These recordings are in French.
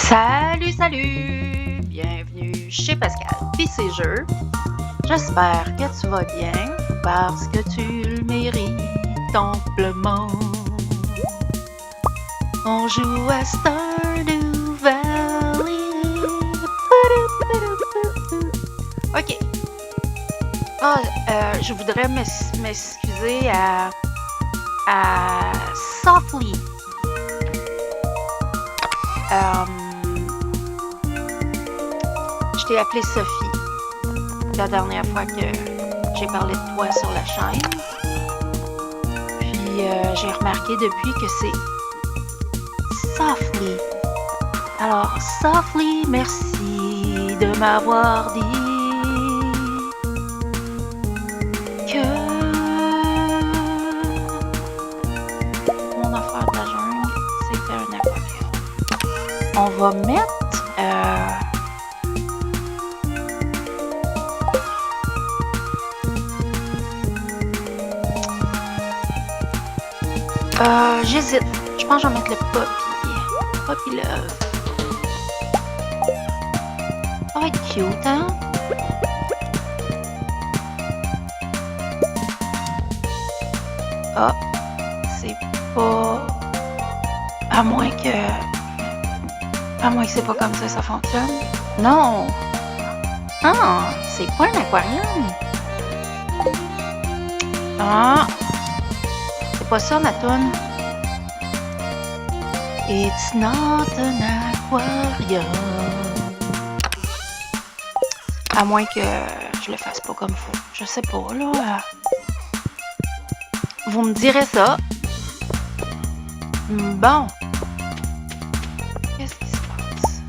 Salut, salut! Bienvenue chez Pascal pis ses jeux. J'espère que tu vas bien parce que tu le mérites amplement. On joue à Stardew Valley. Ok. Je voudrais m'excuser à Softly. Je t'ai appelée Sophie la dernière fois que j'ai parlé de toi sur la chaîne. Puis j'ai remarqué depuis que c'est Softly. Alors, Softly, merci de m'avoir dit que mon affaire de la jungle, c'était un aquarium. On va mettre j'hésite. Je pense que je vais mettre le Poppy Love. Ça va être cute, hein? Ah, c'est pas... À moins que c'est pas comme ça fonctionne. Non! Ah, c'est pas un aquarium. Ah! C'est pas ça, ma toune. It's not an aquarium. À moins que je le fasse pas comme faut. Je sais pas, là. Vous me direz ça. Bon. Qu'est-ce qui se passe?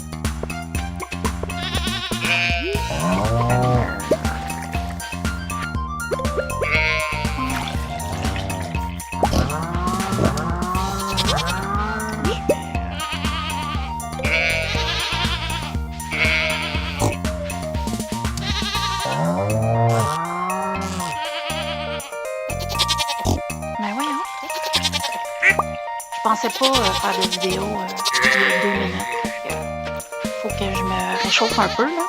Ben voyons. Je pensais pas faire des vidéos de 2 minutes. Faut que je me réchauffe un peu, là.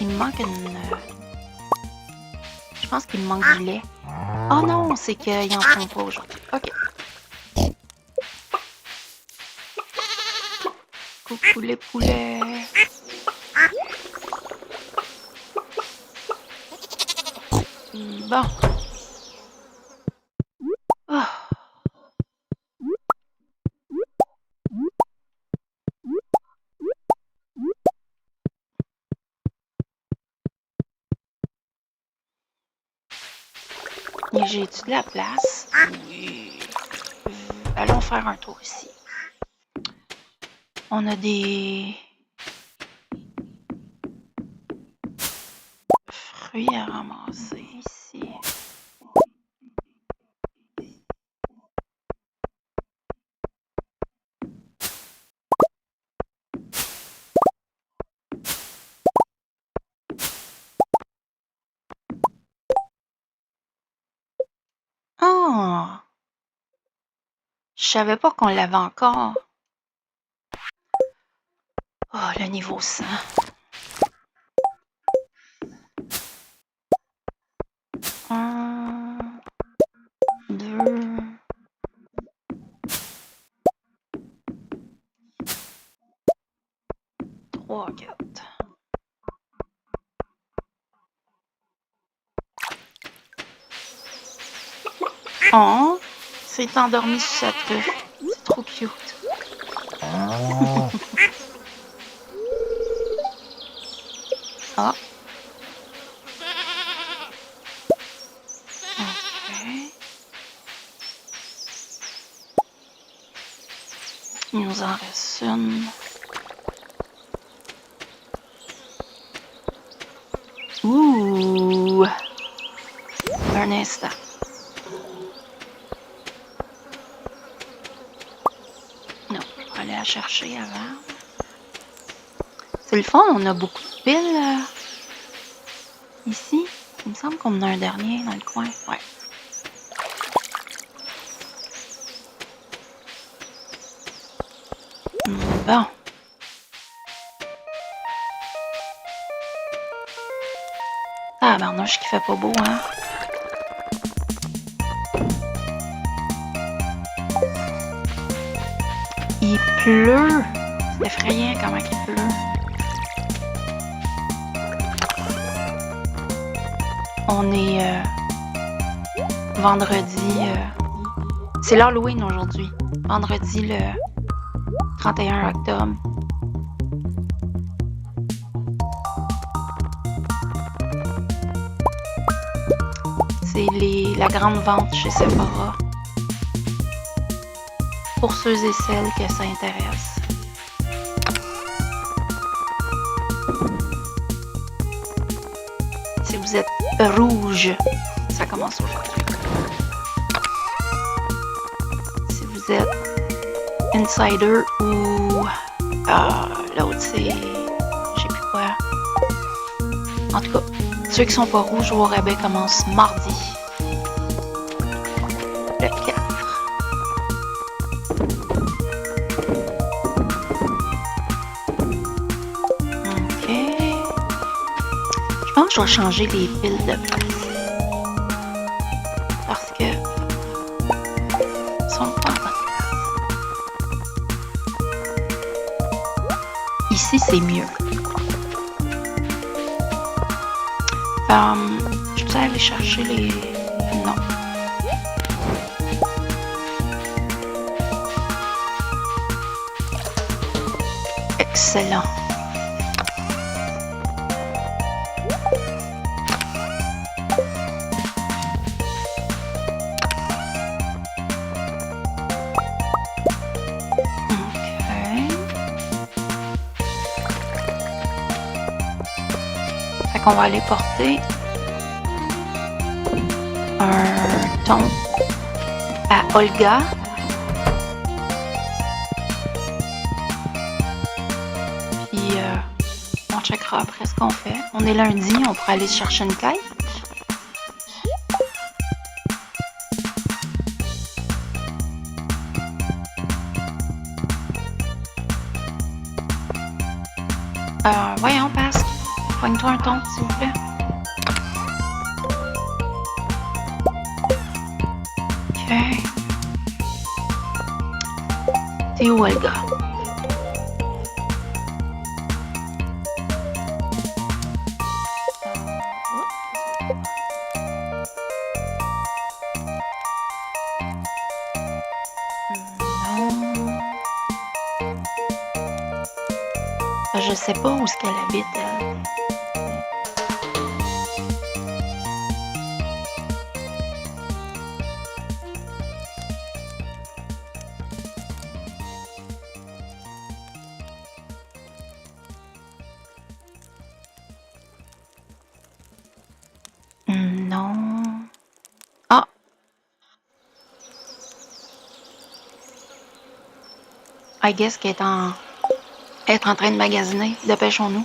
Il me manque une... Je pense qu'il me manque du lait. Oh non, c'est qu'ils en font pas aujourd'hui. Ok. Coucou les poulets. Bon. Oh. Et j'ai-tu de la place? Oui. Allons faire un tour ici. On a des fruits à ramasser ici. Oh! Je savais pas qu'on l'avait encore. Oh, le niveau 100. Un, 2, 3, 4. Oh, c'est endormi sur sa truffe. C'est trop cute. Ah. Ok. Il nous en reste une. Ouh! Un instant. Non, on va aller la chercher avant. C'est le fun, on a beaucoup de piles ici. Il me semble qu'on en a un dernier dans le coin. Ouais. Bon. Ah, barnouche qui fait pas beau, hein? Il pleut! C'est effrayant comment il pleut. On est vendredi. C'est l'Halloween aujourd'hui. Vendredi le 31 octobre. C'est la grande vente chez Sephora. Pour ceux et celles que ça intéresse. Si vous êtes rouge, ça commence aujourd'hui. Si vous êtes insider ou l'autre c'est je sais plus quoi. En tout cas, ceux qui sont pas rouges au rabais commencent mardi. Le 4. Ok. Je pense que je vais changer les piles de place. Parce que sont pas en bonne place. Ici, c'est mieux. Je peux aller chercher les... Non. Excellent. On va aller porter un thon à Olga. Puis on checkera après ce qu'on fait. On est lundi, on pourra aller chercher une caisse. Voyons, passe. Poigne-toi un ton, s'il vous plaît. Ok. T'es où, Olga? Non. Je sais pas où est-ce qu'elle habite, elle. Non. Ah! I guess qu'elle est en train de magasiner. Dépêchons-nous.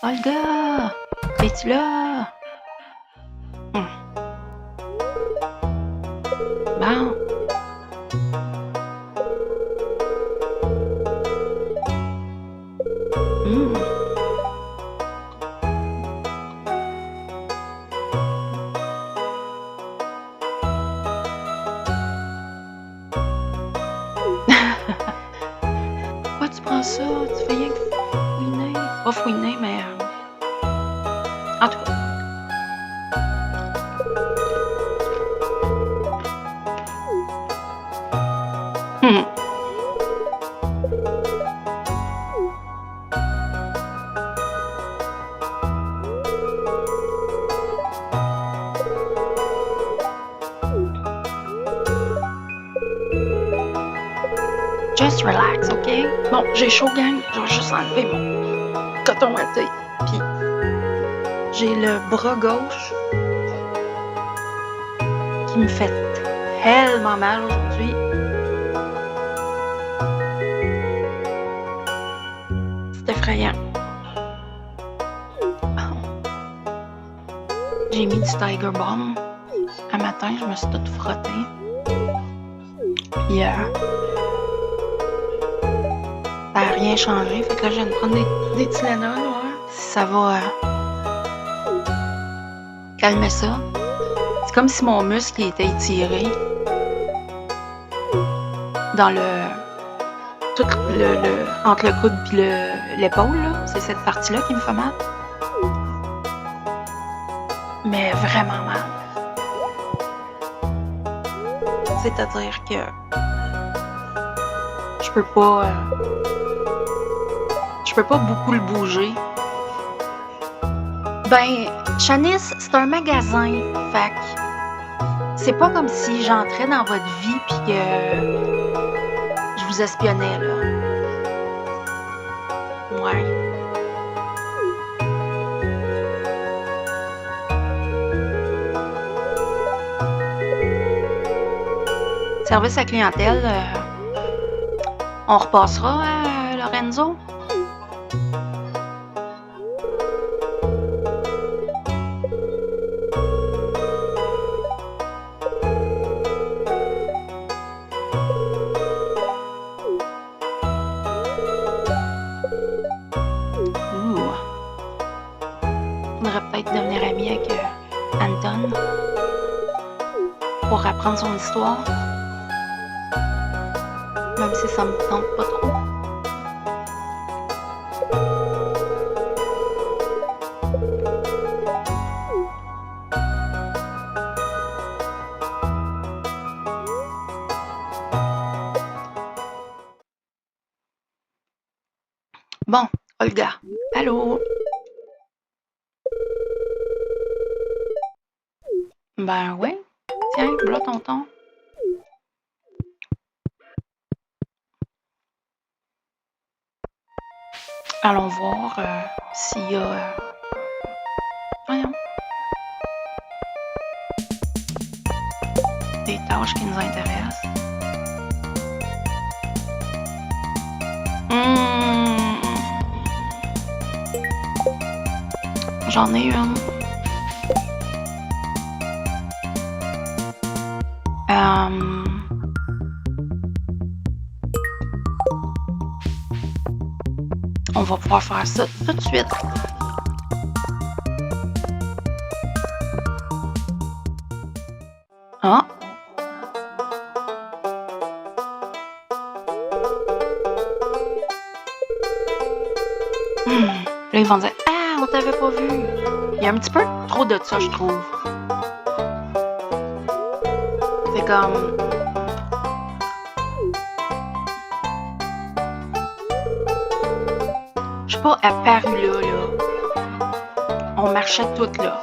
Olga! Es-tu là? Bon. Pourquoi tu prends ça? Tu fais rien que fouiner. Pas fouiner, mais... En tout cas. Just relax, OK? Bon, j'ai chaud, gang. Je vais juste enlever mon coton ouaté. Puis, j'ai le bras gauche qui me fait tellement mal aujourd'hui. C'est effrayant. J'ai mis du Tiger Balm. Un matin, je me suis toute frottée. Puis, ça n'a rien changé. Fait que là, je viens de prendre des Tylenol, ouais. Si ça va calmer ça. C'est comme si mon muscle était étiré dans tout entre le coude et l'épaule, là. C'est cette partie-là qui me fait mal. Mais vraiment mal. C'est-à-dire que je peux pas beaucoup le bouger. Ben, Shanice, c'est un magasin. Fait que c'est pas comme si j'entrais dans votre vie pis que je vous espionnais, là. Ouais. Service à clientèle, on repassera, Lorenzo? Faudrait peut-être devenir ami avec Anton pour apprendre son histoire. Même si ça me tente pas trop. Bon, Olga. Allô? Ben ouais. Tiens, voilà tonton. Allons voir s'il y a... voyons. Des tâches qui nous intéressent. J'en ai une. On va pouvoir faire ça tout de suite. Ah. Là, ils vont dire « Ah, on t'avait pas vu! » Il y a un petit peu trop de ça, je trouve. C'est comme... Je suis pas apparue là. On marchait toutes là.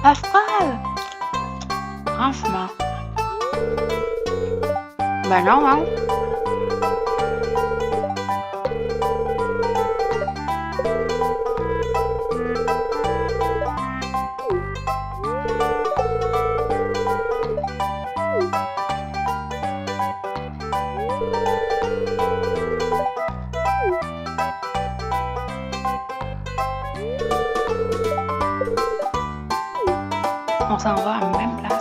Pascal! Franchement. Ben non, hein? On s'en va à la même place.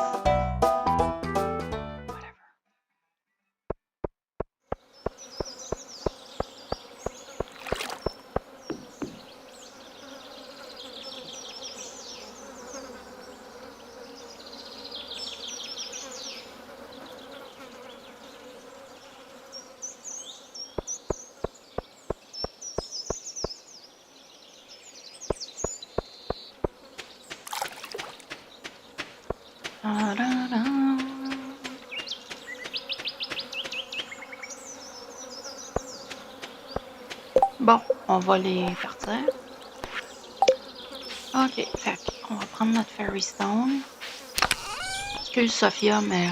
Whatever. Bon, on va les partir. Ok, fait on va prendre notre Fairy Stone. Excuse Sophia, mais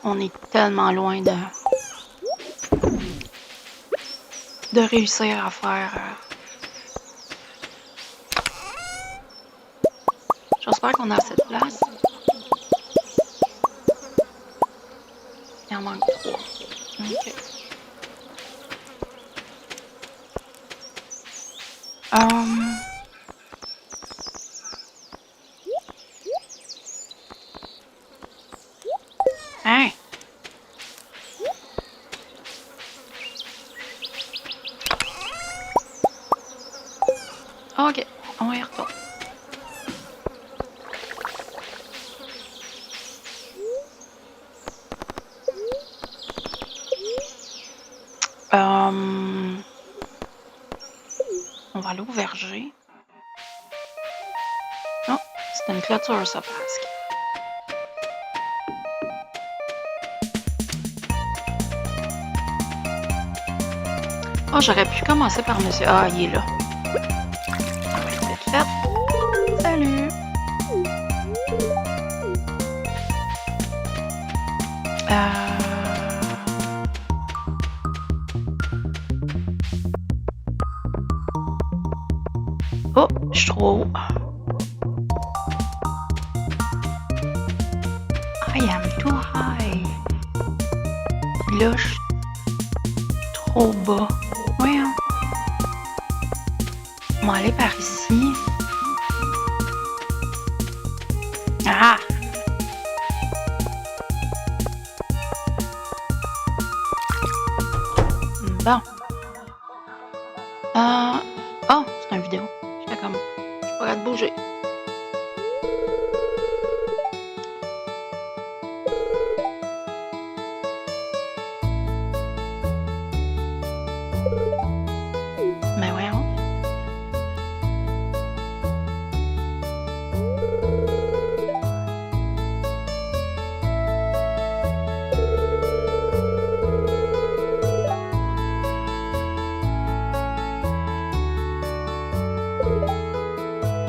on est tellement loin de réussir à faire J'espère qu'on a assez de place. Il en manque 3. OK. Hein? OK, on y retourne. On va aller au verger. Oh, c'est une clôture, ça, presque. Oh, j'aurais pu commencer par monsieur. Ah, il est là. C'est fait. Salut. Oh, je suis trop haut. I am too high. Là, je suis trop bas. Voyons. On va aller par ici. Ah! Bon. Oh, c'est une vidéo. J'étais comme... Je suis pas capable de bouger. Mais voyons.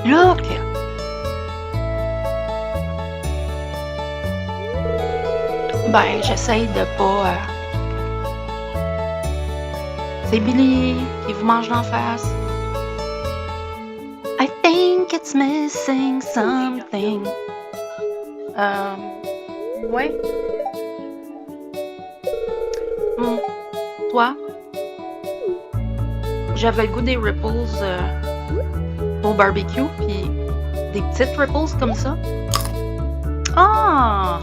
Là, OK. Ben, j'essaye de pas... C'est Billy qui vous mange d'en face. I think it's missing something. Ouais. Toi? J'avais le goût des ripples au barbecue, puis des petites ripples comme ça. Ah!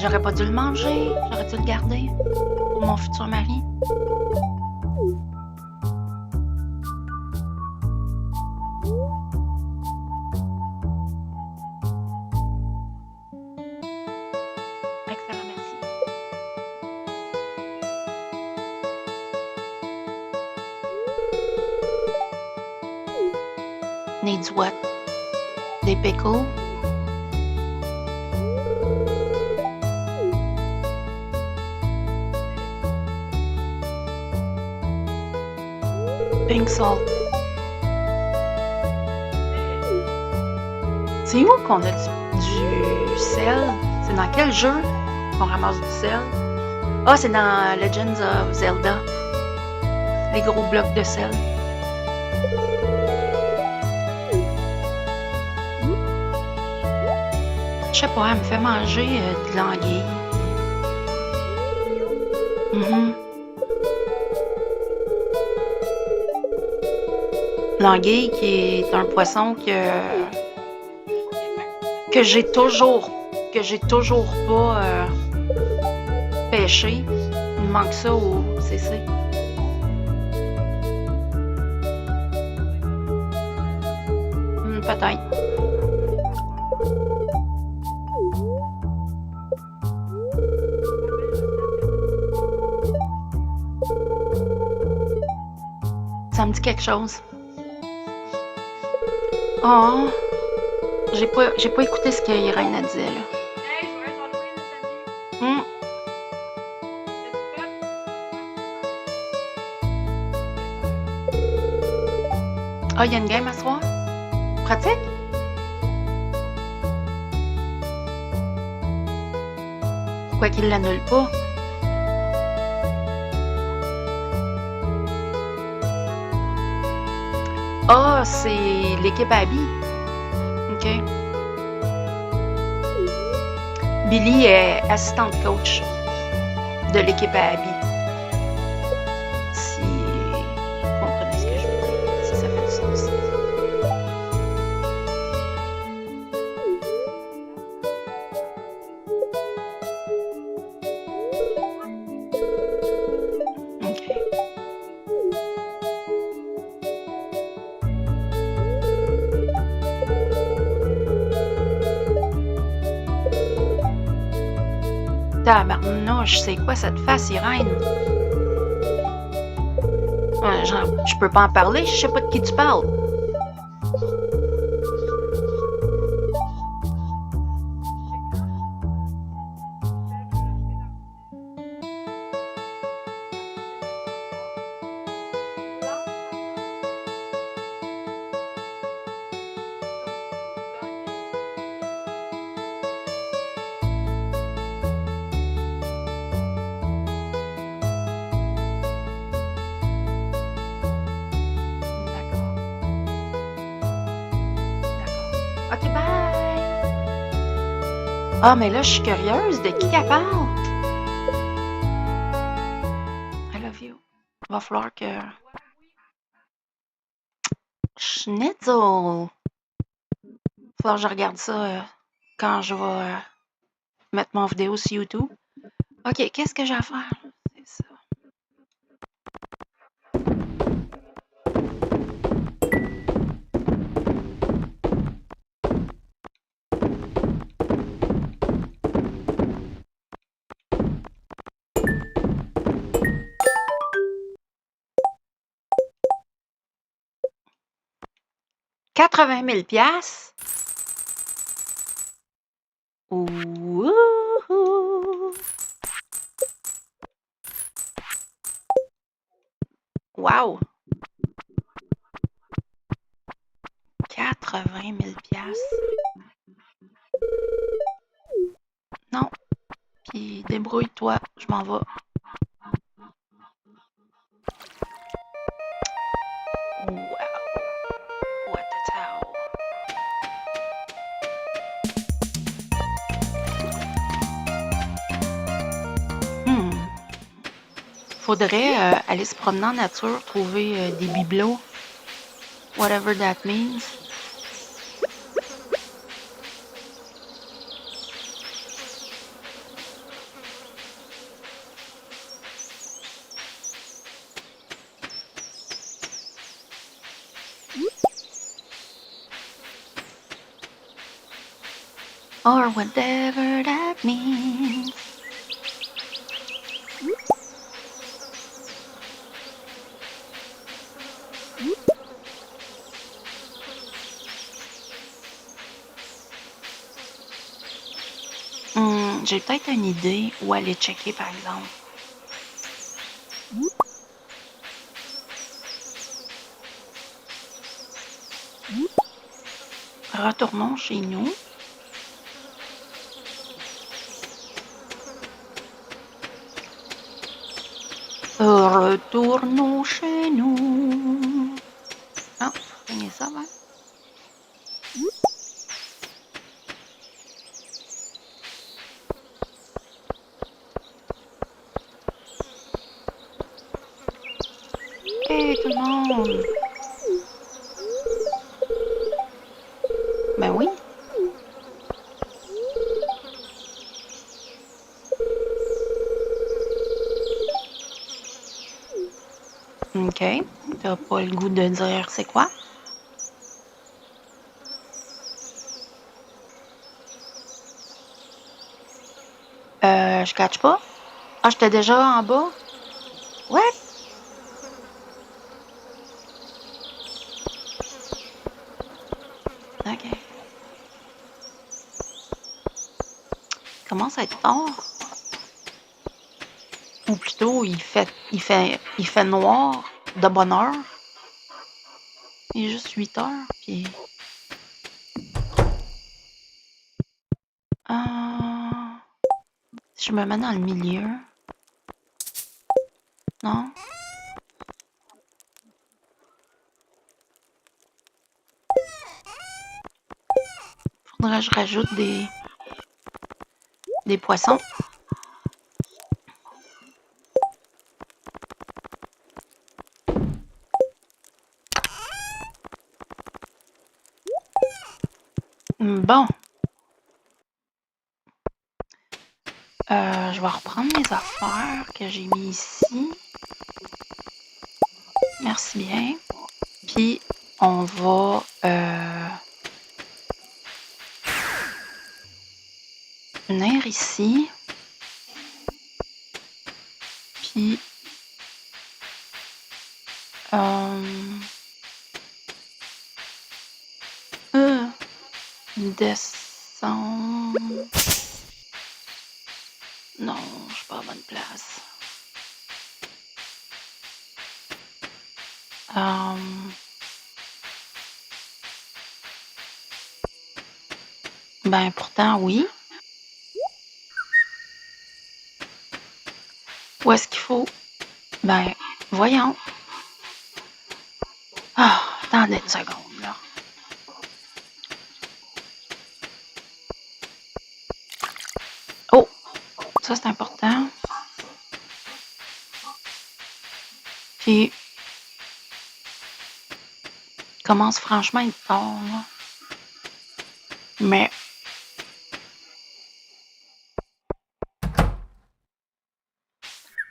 J'aurais pas dû le manger. J'aurais dû le garder pour mon futur mari. Excellent, merci. Needs what? Des pickles? Pink salt. C'est où qu'on a du sel? C'est dans quel jeu qu'on ramasse du sel? Ah, c'est dans Legends of Zelda. Les gros blocs de sel. Je sais pas, elle me fait manger de l'anguille. L'anguille qui est un poisson que j'ai toujours pas pêché. Il me manque ça au CC. Peut-être. Ça me dit quelque chose. Oh, j'ai pas écouté ce que Irène disait là. Hey, je vais t'en louer les amis. Ah, il y a une game à soir? Pratique? Pourquoi qu'il l'annule pas? Ah, c'est l'équipe Abby. OK. Billy est assistante coach de l'équipe à Abby. Si vous comprenez ce que je veux dire, si ça fait du sens. OK. Tabarnouche, c'est quoi cette face, Irène? Genre, je peux pas en parler, je sais pas de qui tu parles. D'accord. D'accord. OK, bye! Ah, mais là, je suis curieuse de qui qu'elle parle. I love you. Va falloir que... Schnitzel! Va falloir que je regarde ça quand je vais mettre mon vidéo sur YouTube. OK, qu'est-ce que j'ai à faire? C'est ça. « 80 000 piastres? Wouhou! Wow! 80 000 piastres. Non. Puis débrouille-toi, je m'en vais. Wow! What the hell? Faudrait aller se promener en nature, trouver des bibelots. Whatever that means. Or whatever that means. J'ai peut-être une idée où aller checker, par exemple. Retournons chez nous. Retournons chez nous. Ah, prenez ça, va. Hey, tout le monde! Ben oui. OK. T'as pas le goût de dire c'est quoi? Je catch pas. Ah, j'étais déjà en bas? What? OK. Commence à être tard. Ou plutôt, il fait noir de bonne heure. Il est juste 8 heures, puis... Si je me mets dans le milieu... Non? Faudrait que je rajoute des poissons. Bon. Je vais reprendre mes affaires que j'ai mis ici. Merci bien. Puis, on va... venir ici. Puis... descendre... Non, je suis pas à la bonne place. Ben, pourtant, oui. Où est-ce qu'il faut? Ben, voyons. Ah, attendez une seconde, là. Oh! Ça, c'est important. Puis, commence franchement à être fort, là. Mais...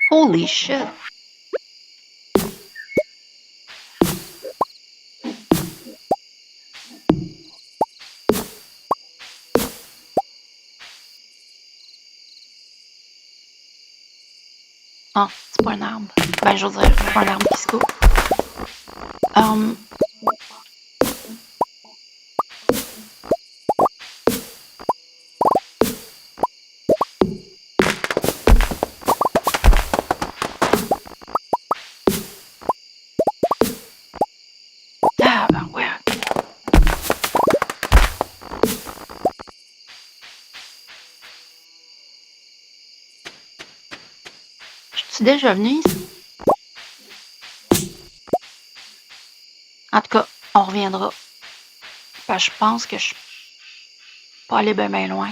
Holy shit! Ah, c'est pas un arbre. Ben, je veux dire, c'est pas un arbre qui se coupe. Ah, ben ouais. Je suis déjà venue ici? En tout cas, on reviendra. Parce que je pense que je suis pas allée bien loin.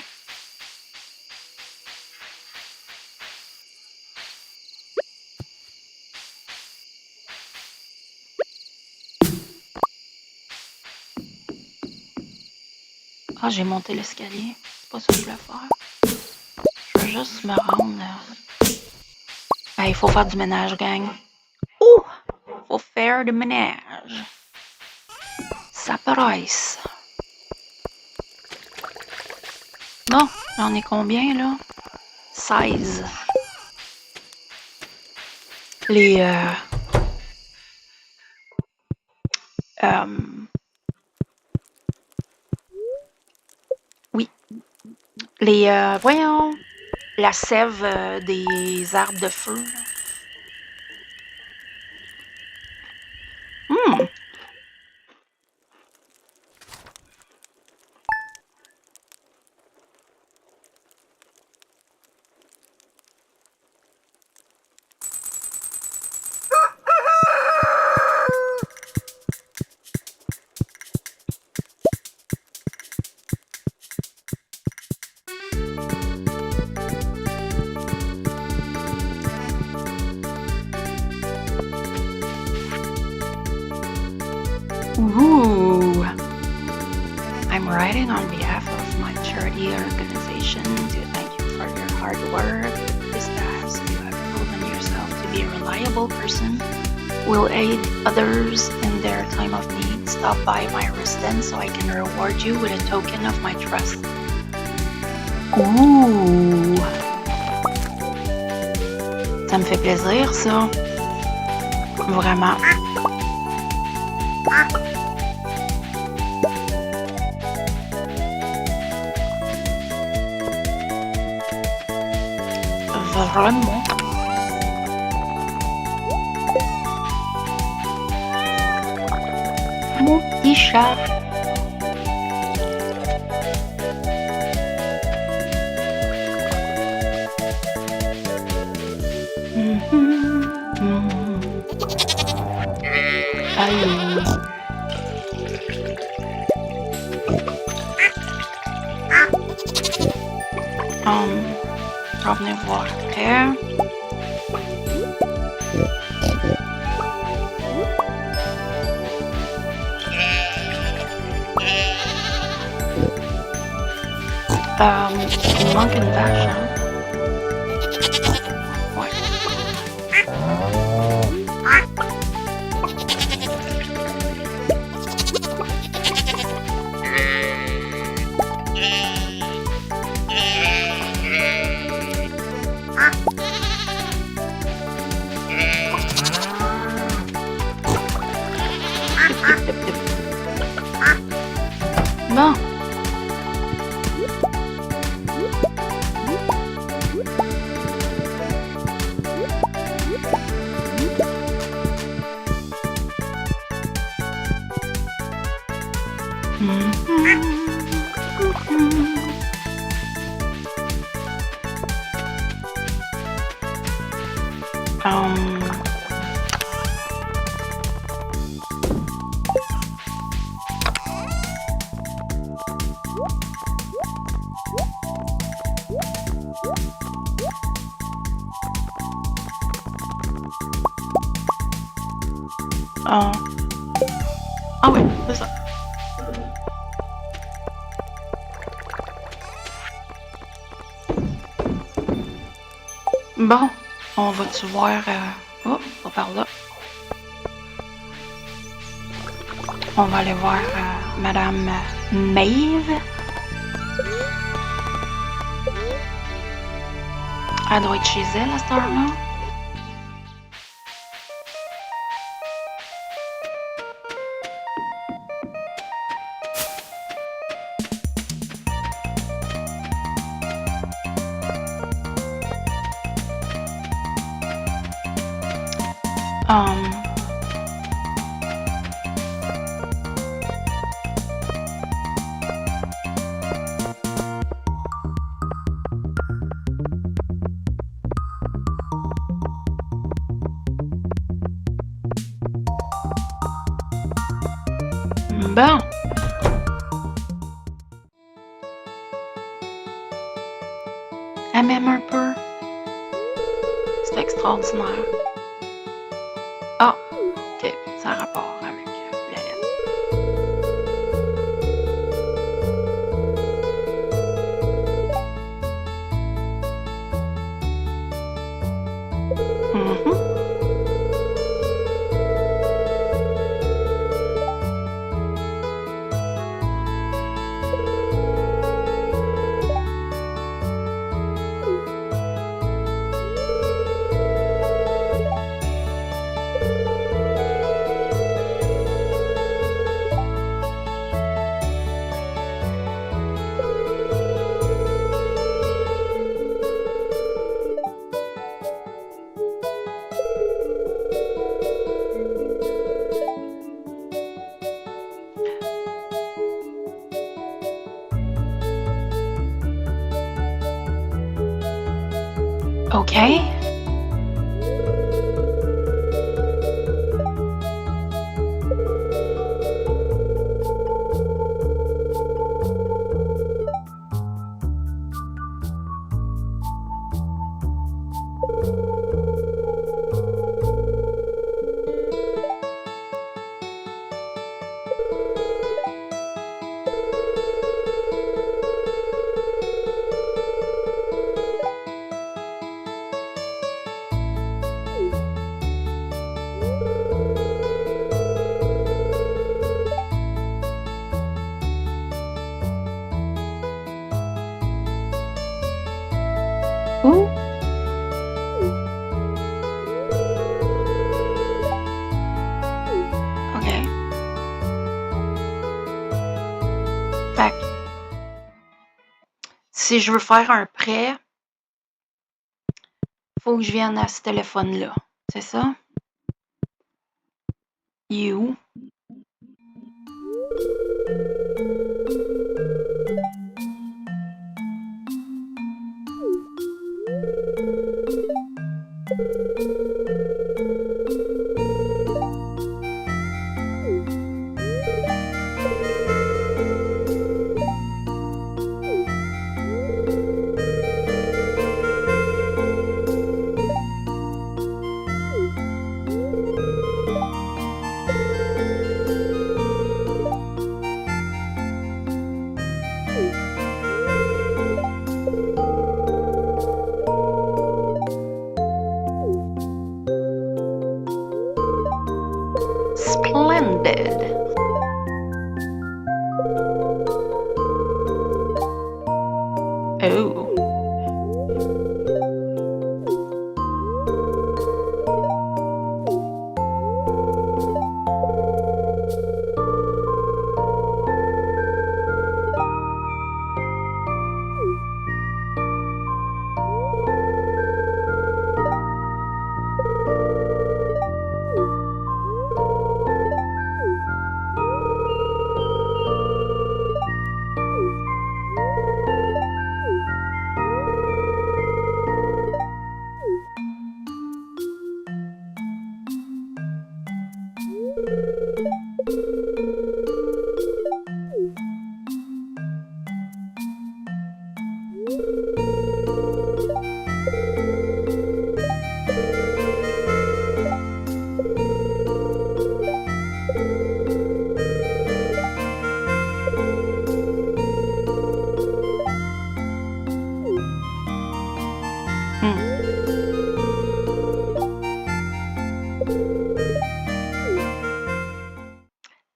Ah, j'ai monté l'escalier. C'est pas ça que je voulais faire. Je veux juste me rendre... Ben, il faut faire du ménage, gang. Ouh! Faut faire du ménage. Ça presse. Bon, j'en ai combien, là? 16. Les... oui. Les... voyons. La sève des arbres de feu. Ooh. I'm writing on behalf of my charity organization to thank you for your hard work. This task, you have proven yourself to be a reliable person who will aid others in their time of need. Stop by my residence so I can reward you with a token of my trust. Ooh. Ça me fait plaisir, ça. Vraiment. Vraiment. Mon petit chat. Allô. Je vais venir voir après. Il manque une vache, hein? Ouais. Bon. Ah oui, c'est ça. Bon, on va-tu voir... Oh, pas par là. On va aller voir Madame Maeve. Elle doit être chez elle à cette heure-là. Bon. Elle m'aime un peu. C'est extraordinaire. Ah, ok, ça a rapport avec la lettre. Okay. Ooh. OK. Fait que si je veux faire un prêt, faut que je vienne à ce téléphone-là. C'est ça? You. Oh.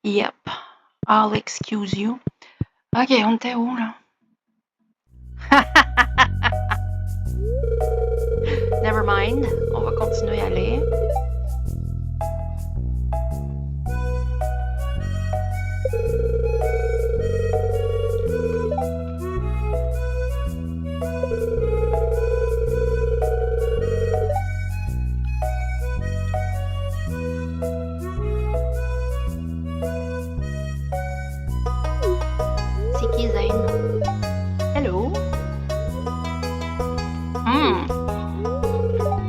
Yep. I'll excuse you. Ok, on était où, là? Never mind. On va continuer à aller. C'est qui, Zane? Hello?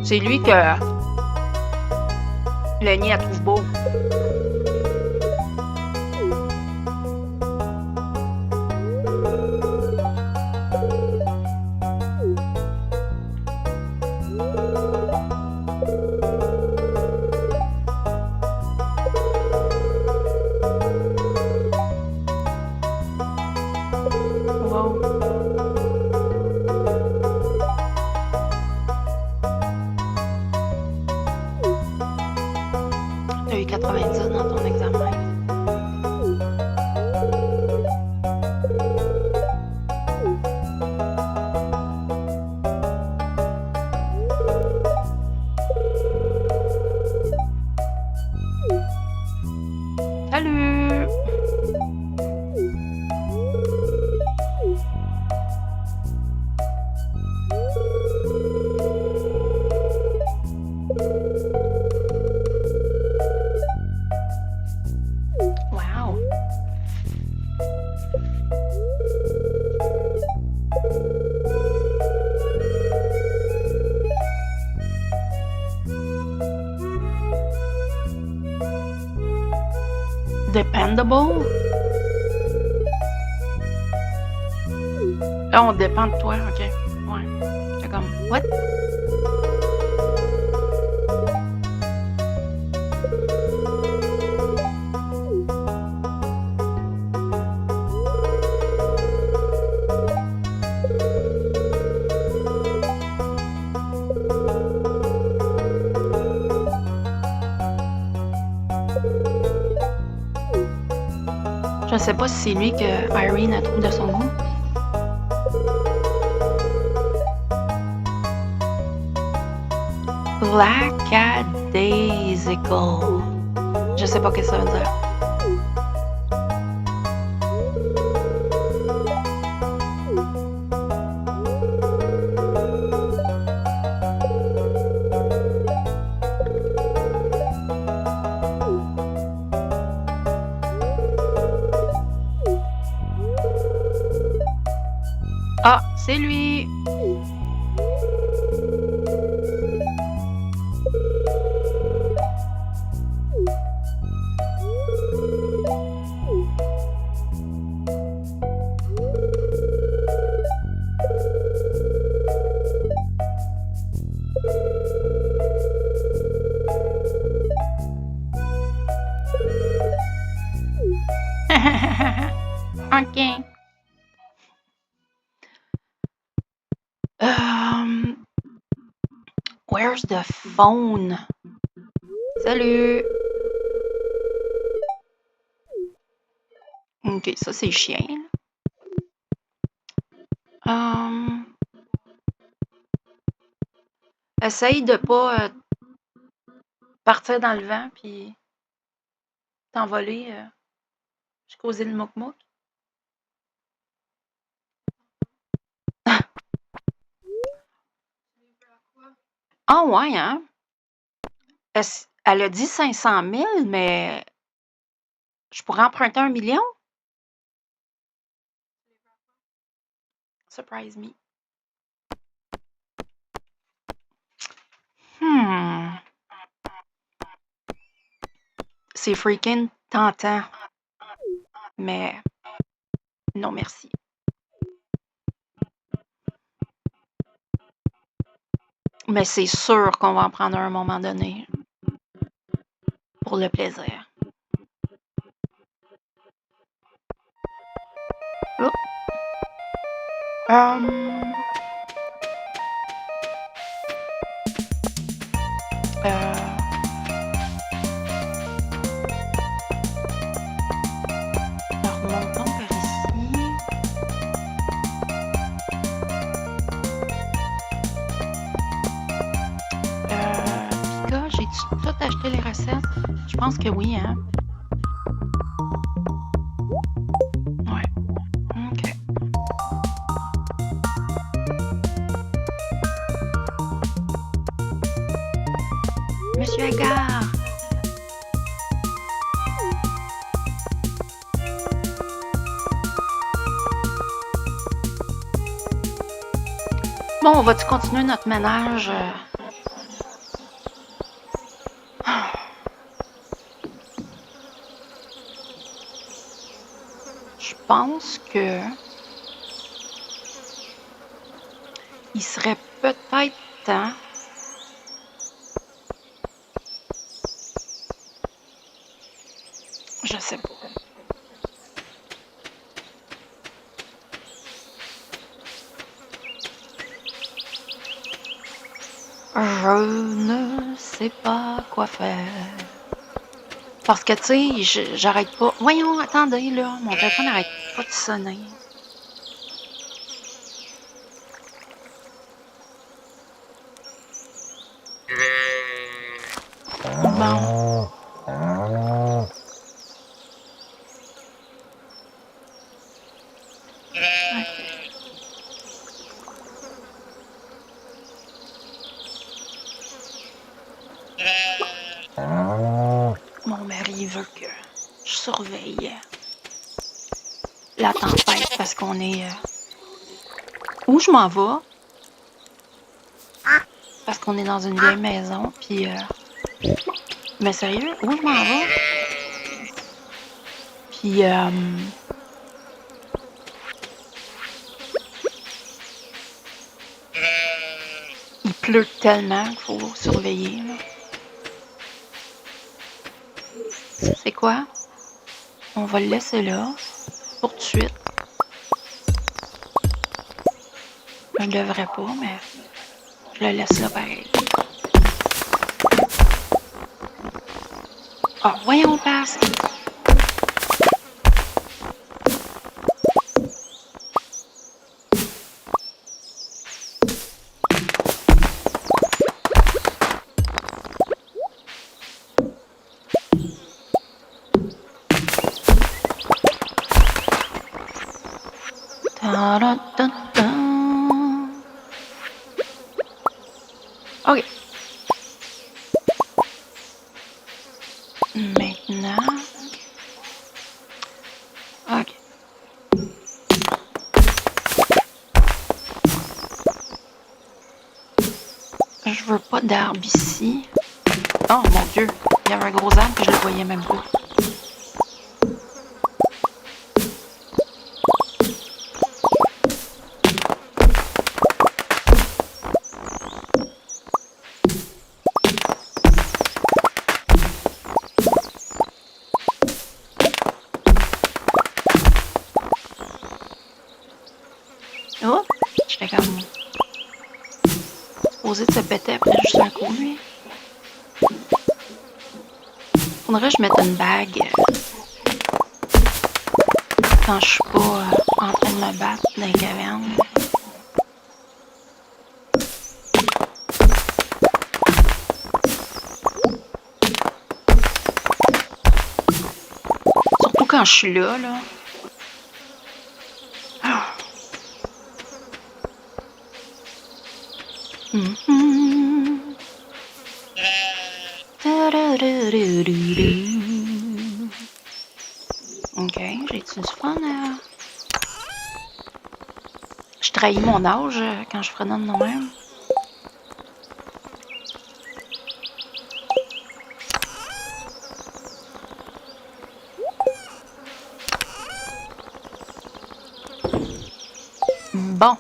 C'est lui que Lenny a trouvé beau. Wow. T'as eu 90 dans ton examen. Salut! Wow! Dependable? Là, on dépend de toi, ok. Ouais. C'est comme, what? Je sais pas si c'est lui que Irene a trouvé de son goût. Lackadaisical. Je sais pas ce que ça veut dire. Ah, c'est lui! Ok. Where's the phone? Salut! Ok, ça c'est chien. Essaye de pas partir dans le vent puis t'envoler jusqu'aux îles Mouk-Mouk. Ah ouais, hein? Elle a dit 500 000, mais je pourrais emprunter 1 million? Surprise me. C'est freaking tentant. Mais non, merci. Mais c'est sûr qu'on va en prendre un à un moment donné. Pour le plaisir. Oh. Remontons par ici. Pika, j'ai-tu tout acheté les recettes? Je pense que oui, hein? Ouais. OK. Monsieur Agar! Bon, on va-tu continuer notre ménage? Je pense que il serait peut-être temps. Je sais pas. Je ne sais pas quoi faire. Parce que, tu sais, j'arrête pas. Voyons, attendez, là. Mon téléphone n'arrête pas de sonner. Bon. Mon mari veut que je surveille la tempête parce qu'on est... Où je m'en vais? Parce qu'on est dans une vieille maison, puis... Mais sérieux, où je m'en vais? Puis... il pleut tellement qu'il faut surveiller, là. C'est quoi? On va le laisser là, pour tout de suite. Je devrais pas, mais je le laisse là pareil. Ah, voyons, passe! OK. Maintenant... OK. Je veux pas d'arbre ici. Oh mon Dieu, il y avait un gros arbre que je le voyais même pas. Oh, j'étais comme supposé de se péter après juste un coup, lui. Faudrait que je mette une bague quand je suis pas en train de me battre dans les cavernes. quand je suis là, là. Ah. Ok, j'ai-tu du fun à... Je trahis mon âge quand je fredonne de même. Bon.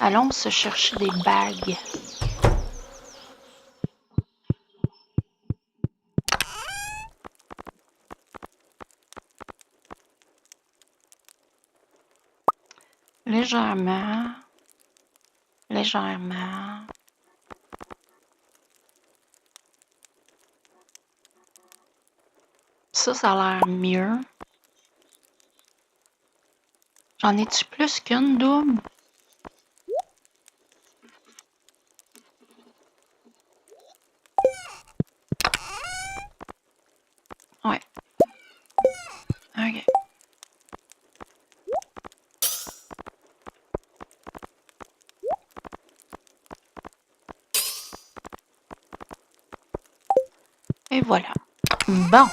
Allons se chercher des bagues. Légèrement. Légèrement. Ça a l'air mieux. J'en ai-tu plus qu'une double? Ouais. Ok. Et voilà. Bon.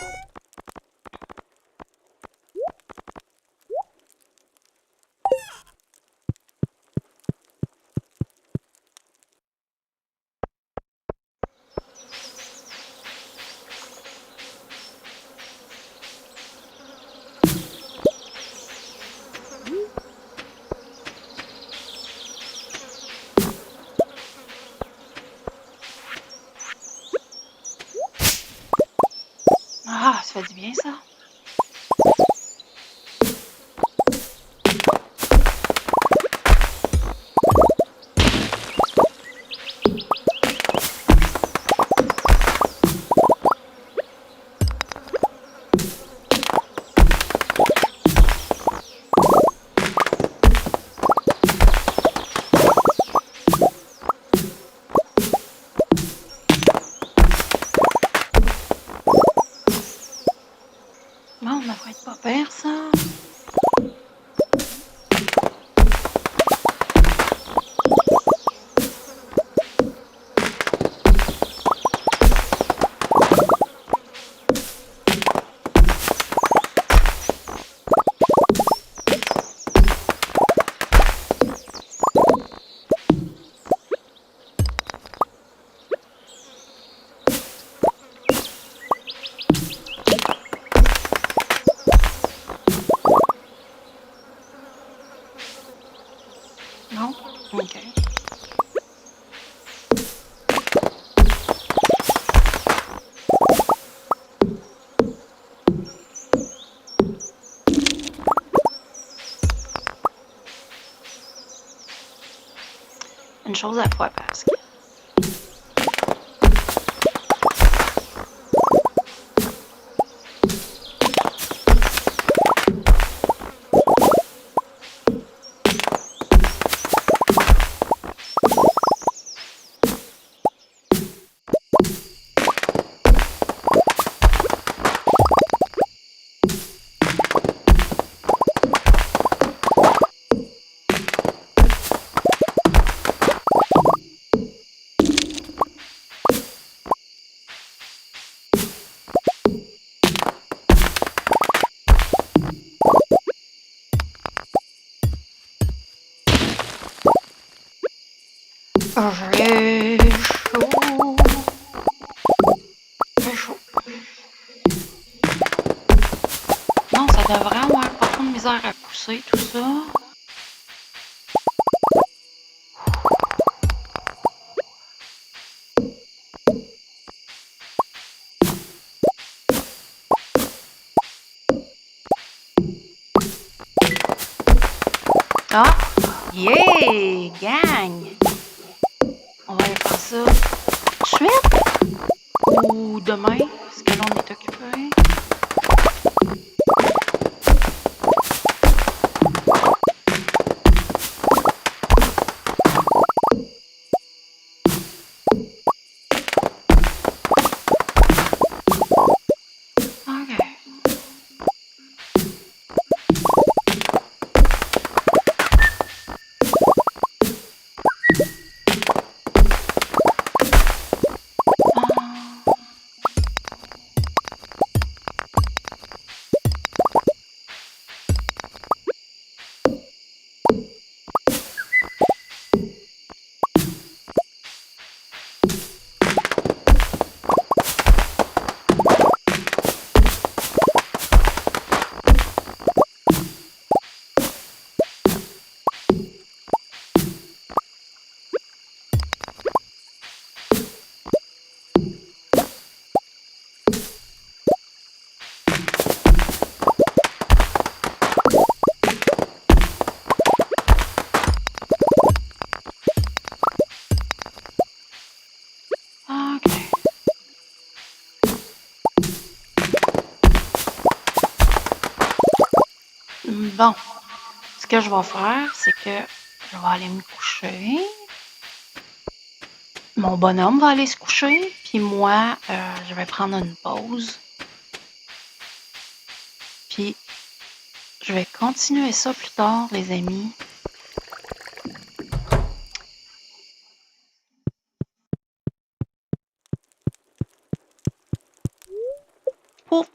Ah, ça fait du bien, ça. Bon, ça va être pas pire, ça. Non? Ok. Une chose à la fois, parce que... J'ai chaud. J'ai chaud. Non, ça devrait avoir pas trop de misère à pousser, tout ça. Ah! Yeah! Gang! On va aller faire ça tout de suite? Ou demain? Parce que là, on est occupé. OK. ce que je vais faire, c'est que je vais aller me coucher. Mon bonhomme va aller se coucher, puis moi, je vais prendre une pause. Puis, je vais continuer ça plus tard, les amis. Pouf!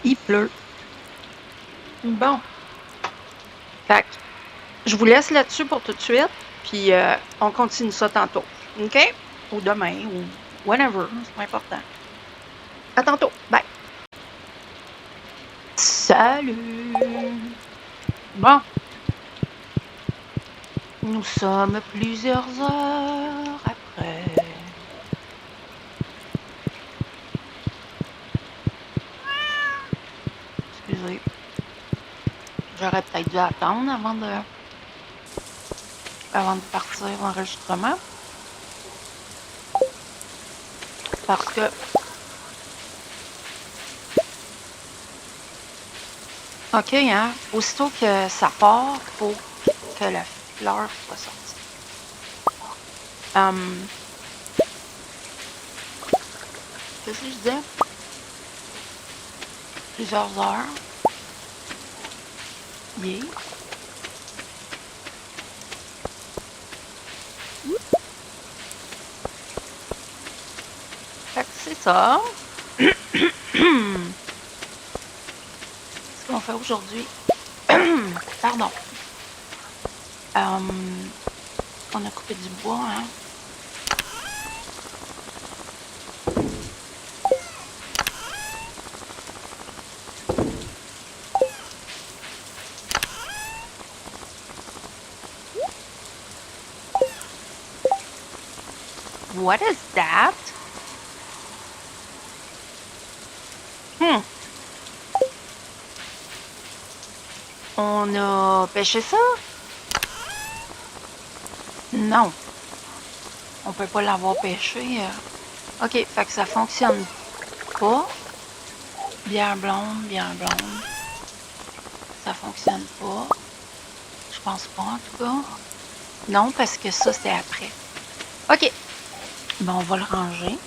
Il pleut. Bon. Fait que, je vous laisse là-dessus pour tout de suite, puis on continue ça tantôt. OK? Ou demain, ou whenever. C'est pas important. À tantôt. Bye. Salut! Bon. Nous sommes plusieurs heures après. Excusez. J'aurais peut-être dû attendre avant de partir l'enregistrement. Parce que OK, hein? Aussitôt que ça part, faut que la fleur soit sortie. Qu'est-ce que je disais? Plusieurs heures. Yeah. Fait que c'est ça. Ce qu'on fait aujourd'hui. Pardon. On a coupé du bois, hein? What is that? On a pêché ça? Non. On peut pas l'avoir pêché. OK, fait que ça fonctionne pas. Bière blonde. Ça fonctionne pas. Je pense pas, en tout cas. Non, parce que ça, c'était après. OK. Bon, on va le ranger.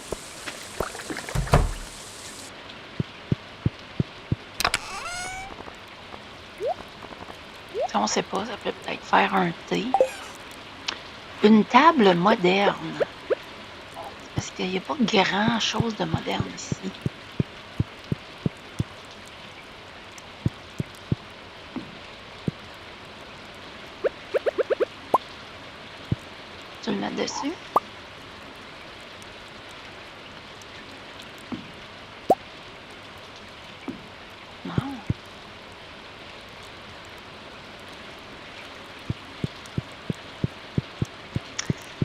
Ça, on sait pas, ça peut peut-être faire un thé. Une table moderne. Parce qu'il n'y a pas grand-chose de moderne ici. Tu le mets dessus? Non.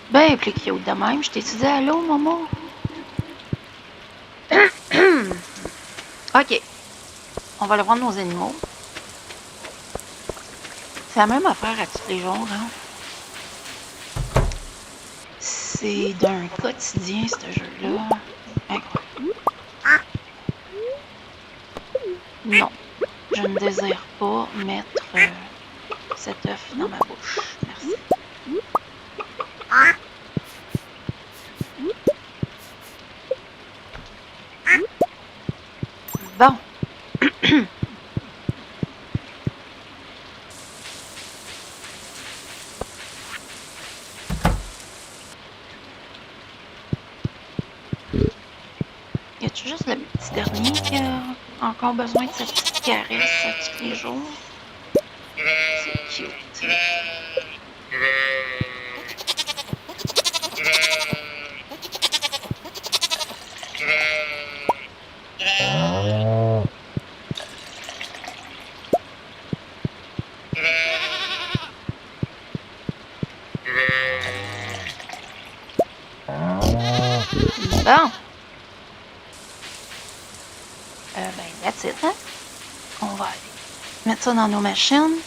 Ben, plus cute de même. Je t'ai dit allô, maman? OK. On va aller voir nos animaux. C'est la même affaire à tous les jours, hein? C'est d'un quotidien, ce jeu-là. Incroyable. Non. Je ne désire pas mettre cet œuf dans ma bouche. Merci. Bon. Y a-tu juste le petit dernier qui a encore besoin de sa petite caresse à tous les jours? C'est cute. Bon. Ben, that's it, hein? On va aller mettre ça dans nos machines.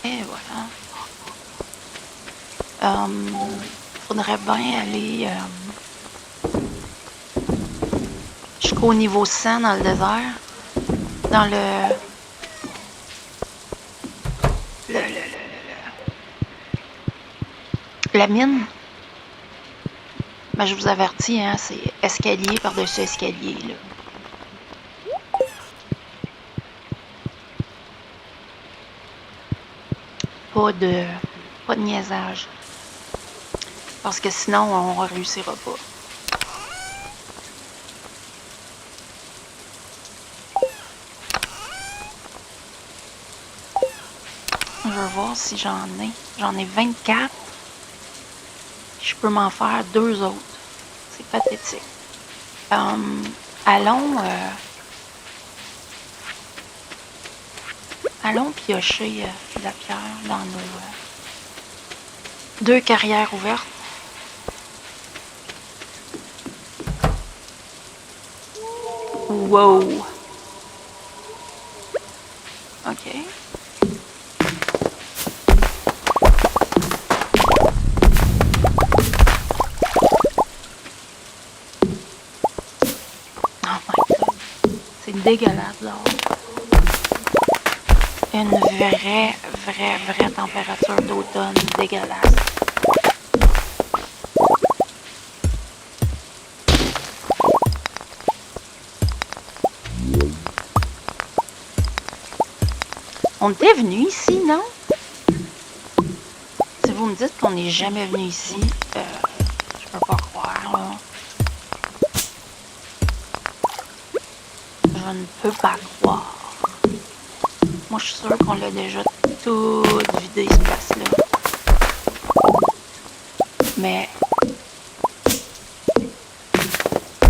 Et voilà. Faudrait bien aller jusqu'au niveau 100 dans le désert. Dans la mine. Ben, je vous avertis, hein, c'est escalier par-dessus escalier, là. Pas de niaisage. Parce que sinon, on ne réussira pas. Je vais voir si j'en ai. J'en ai 24. Je peux m'en faire 2 autres. C'est pathétique. Allons piocher de la pierre dans nos 2 carrières ouvertes. Wow! OK. Oh my God. C'est dégueulasse dehors. Une vraie température d'automne dégueulasse. On était venu ici, non? Si vous me dites qu'on n'est jamais venu ici, je peux pas croire, là. Je ne peux pas croire. Moi, je suis sûre qu'on l'a déjà tout vidé, ce place-là. Mais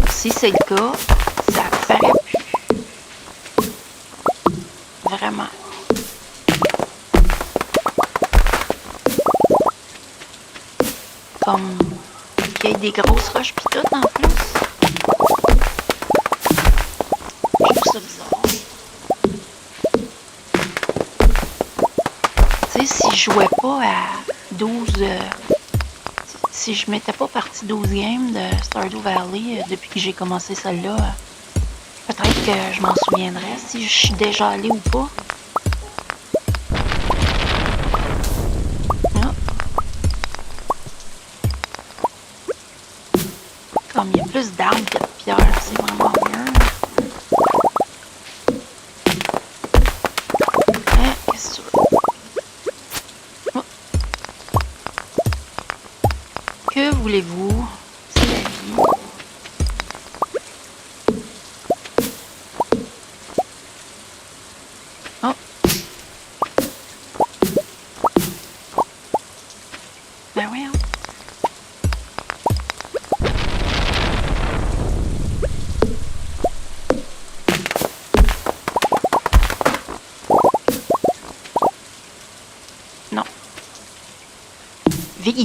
si c'est le cas, ça paraît plus. Vraiment. Comme qu'il y ait des grosses roches pis tout en plus. Je trouve ça bizarre. Tu sais, si je jouais pas à 12... si je m'étais pas parti 12 games de Stardew Valley depuis que j'ai commencé celle-là, peut-être que je m'en souviendrais si je suis déjà allée ou pas. Comme il y a plus d'arbres que de pierres, c'est vraiment mieux. Qu'est-ce que tu veux? Oh. Que voulez-vous? C'est la vie. Oh. Ben oui, hein. Vise.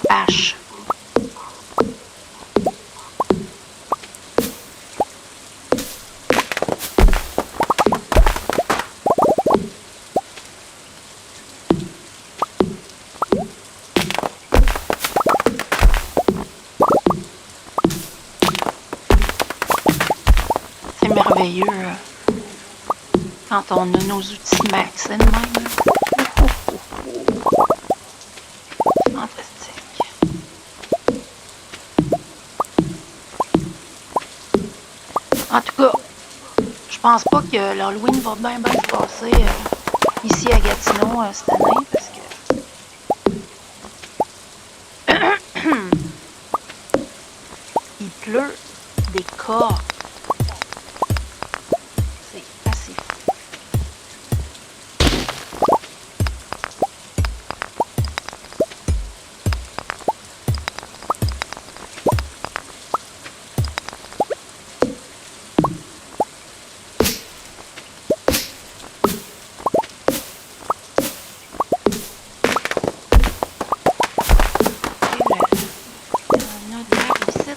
hache. C'est merveilleux quand on a nos outils maxés de même. Fantastique. En tout cas, je pense pas que l'Halloween va bien se passer ici à Gatineau cette année parce que il pleut des corps. C'est assez fou. On a de l'air ici.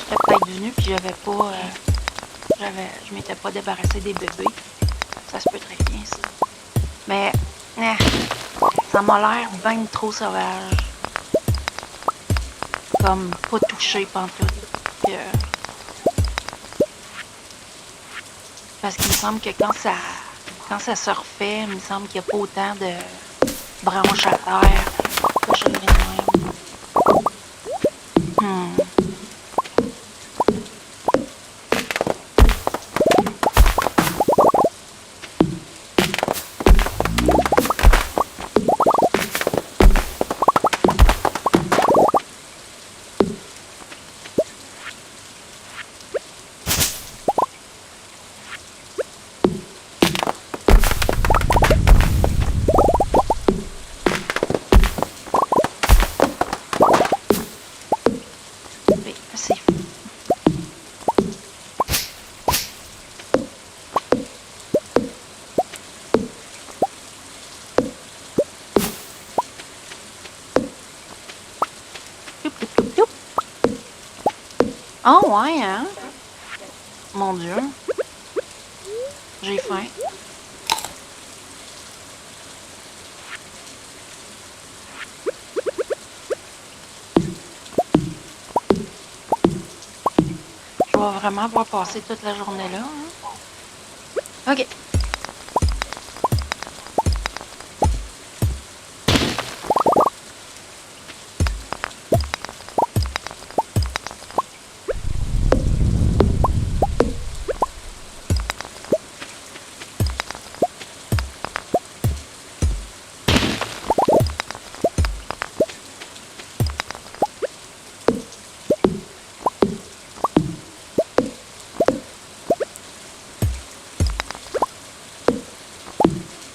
J'étais peut-être venue puis je m'étais pas débarrassé des bébés. Ça se peut très bien ça. Mais ça m'a l'air bien trop sauvage. Comme pas touché pantoute. Parce qu'il me semble que quand ça se refait, il me semble qu'il n'y a pas autant de branches à terre. Que je le même. Mais c'est fou. Ploup, ploup, ploup, ploup. Oh ouais, hein? Mon Dieu. J'ai faim. Je vais vraiment pouvoir passer toute la journée là. Hein? OK.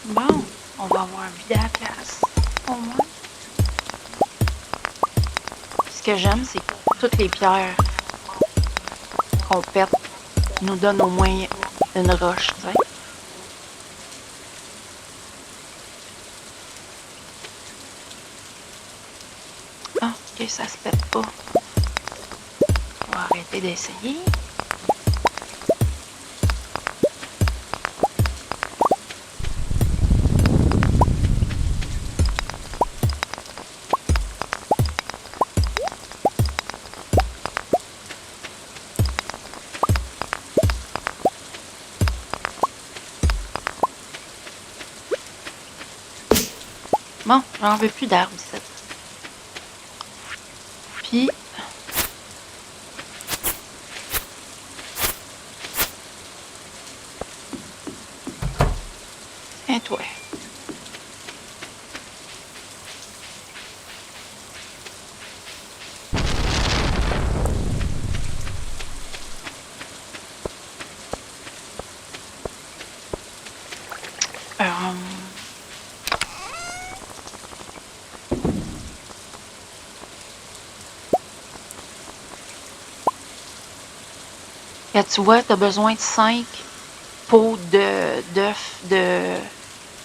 Bon, on va avoir vidé la place, au moins. Ce que j'aime, c'est que toutes les pierres qu'on pète nous donnent au moins une roche, tu sais. Ah, ok, ça se pète pas. On va arrêter d'essayer. Bon, j'en veux plus d'arbres ici. Puis, tiens toi. Là, tu vois, tu as besoin de 5 pots d'œufs de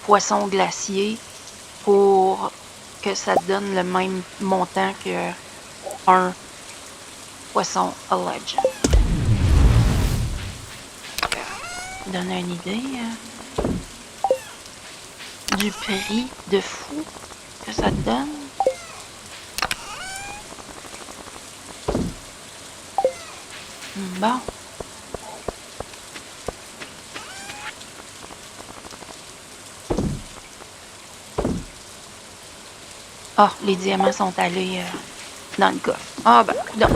poisson glacier pour que ça te donne le même montant que un poisson à legend. Donne une idée du prix de fou que ça te donne. Bon. Ah, les diamants sont allés dans le coffre. Ah ben, non.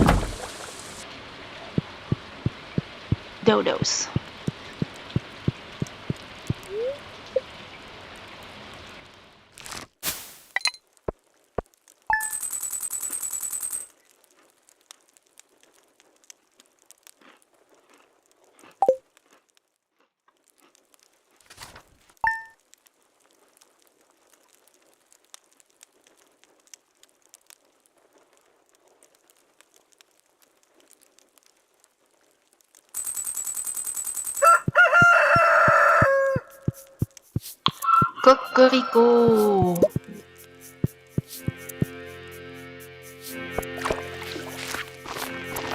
Dodos. Cocorico!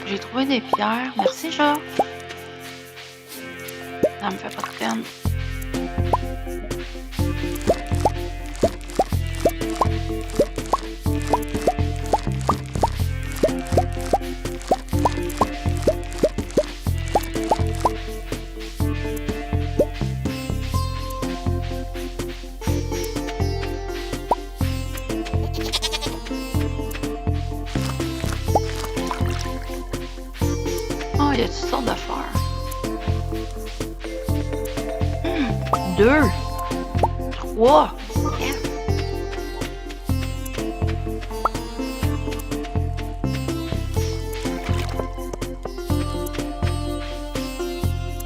J'ai trouvé des pierres. Merci, Georges. Ça me fait pas de peine. Oh, il y a toutes sortes d'affaires. 2, 3, 4.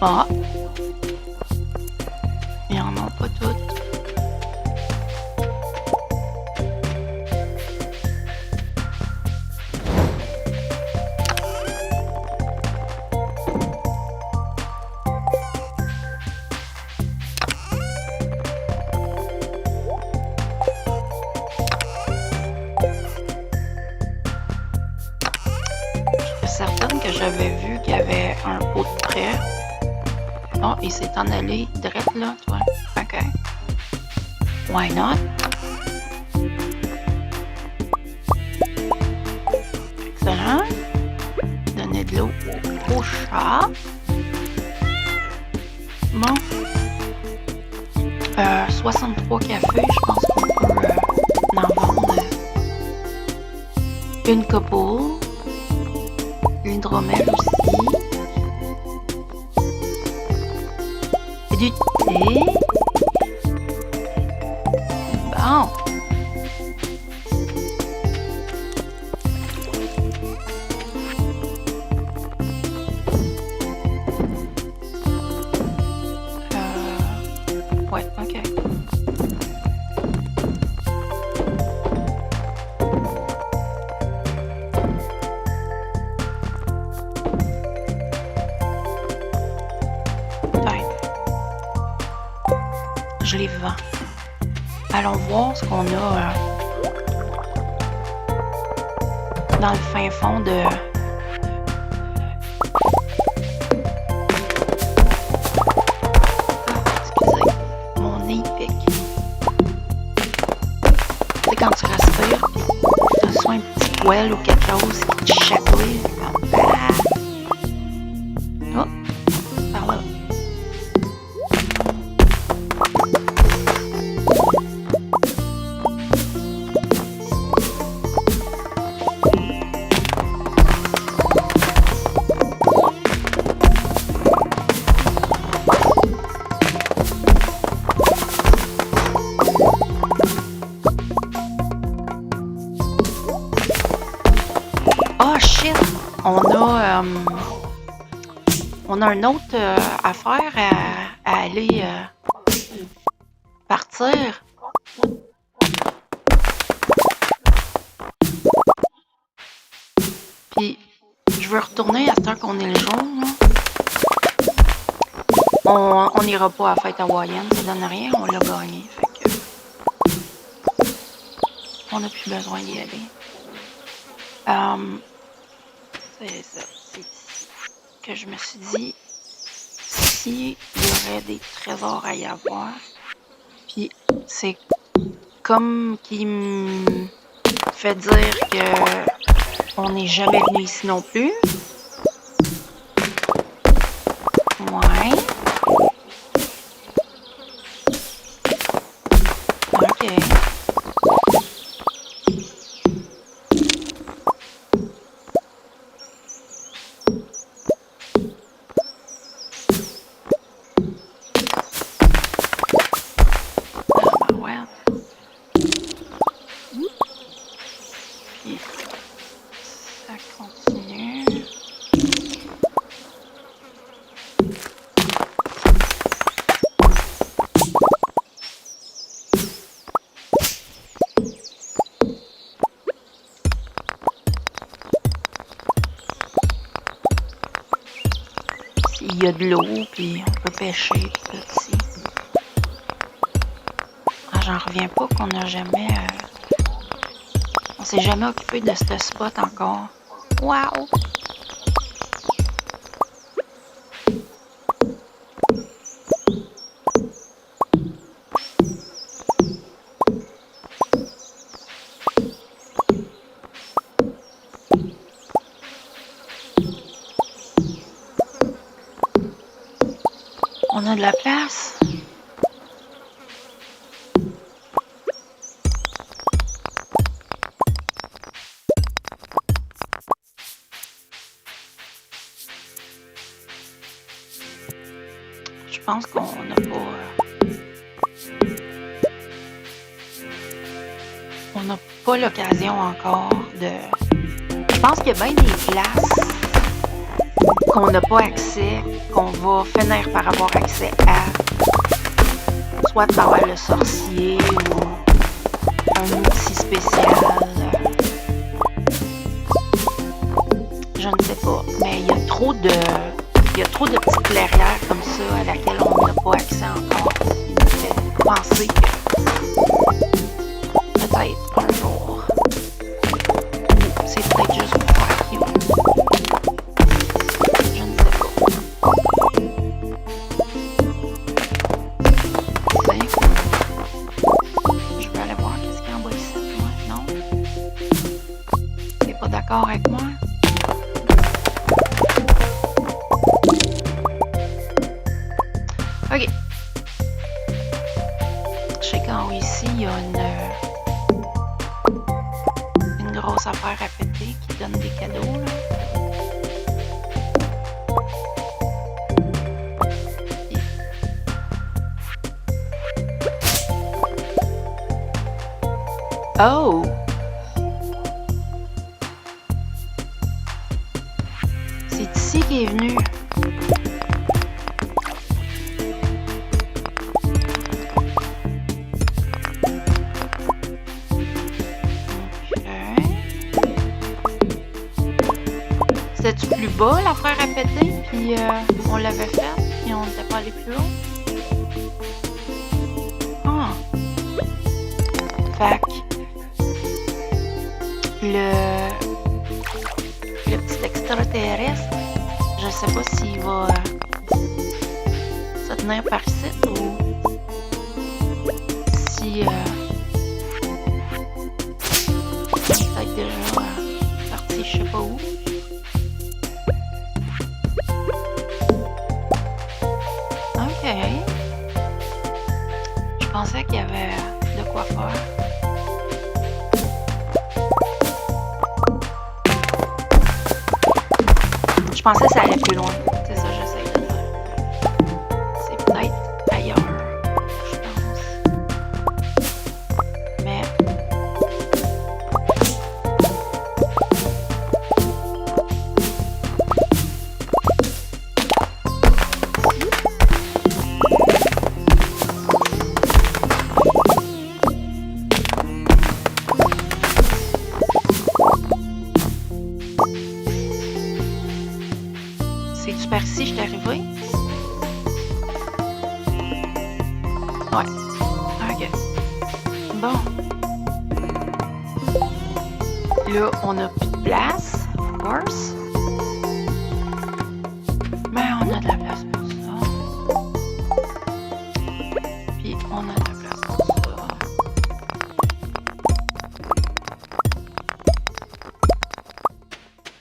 Ah. Il y en a pas toutes. J'étais certaine que j'avais vu qu'il y avait un pot de prêt. Oh, il s'est en allé direct là, toi. OK. Why not? Excellent. Donner de l'eau au chat. Bon. 63 cafés, je pense qu'on peut en vendre une couple. L'hydromel aussi. Et du thé. Bon. Ouais, ok. Ouais. Je les vends. Allons voir ce qu'on a dans le fin fond de... Excusez, mon nez pique. Tu sais, quand tu respires, tu reçois un petit poil ou quelque chose qui te chatouille. Oh, par là. Oh shit! On a une autre affaire à aller partir. Puis je veux retourner à ce temps qu'on est le jour, là. On n'ira pas à la fête hawaïenne, ça donne rien, on l'a gagné. Fait que on n'a plus besoin d'y aller. C'est ça, c'est ici que je me suis dit, s'il y aurait des trésors à y avoir, puis c'est comme qui me fait dire que on n'est jamais venu ici non plus. Ouais. OK. Ouais. Puis ça continue. Il y a de l'eau, puis on peut pêcher, puis tout ici. Ah, j'en reviens pas qu'on n'a jamais... on s'est jamais occupé de ce spot encore. Wow! On a de la place. Je pense qu'on n'a pas... on n'a pas l'occasion encore de... Je pense qu'il y a bien des places qu'on n'a pas accès, qu'on va finir par avoir accès à, soit à travers le sorcier ou un outil spécial. Je ne sais pas, mais il y a trop de petites clairières comme ça à laquelle on n'a pas accès encore. Il nous fait penser que peut-être un jour, c'est peut-être juste pour faire cute. Je ne sais pas. Je vais aller voir qu'est-ce qu'il y a en bas ici, moi, non? T'es pas d'accord avec moi? Ok. Je sais qu'en haut ici, il y a une grosse affaire à péter qui donne des cadeaux, là. Oh! C'est ici qu'il est venu. C'était-tu plus bas, l'affaire à péter, puis on l'avait fait, puis on n'était pas allé plus haut? Ah! Fait que le petit extraterrestre, je sais pas s'il va se tenir par ici ou si peut-être déjà parti je sais pas où. Ok. Je pensais qu'il y avait de quoi faire. Je pensais que ça allait plus loin. C'est ça que j'essaie de dire. C'est peut-être ailleurs, je pense. Mais... c'est-tu par ici, je suis arrivée? Ouais. OK. Bon. Là, on n'a plus de place, of course. Mais on a de la place pour ça. Puis on a de la place pour ça.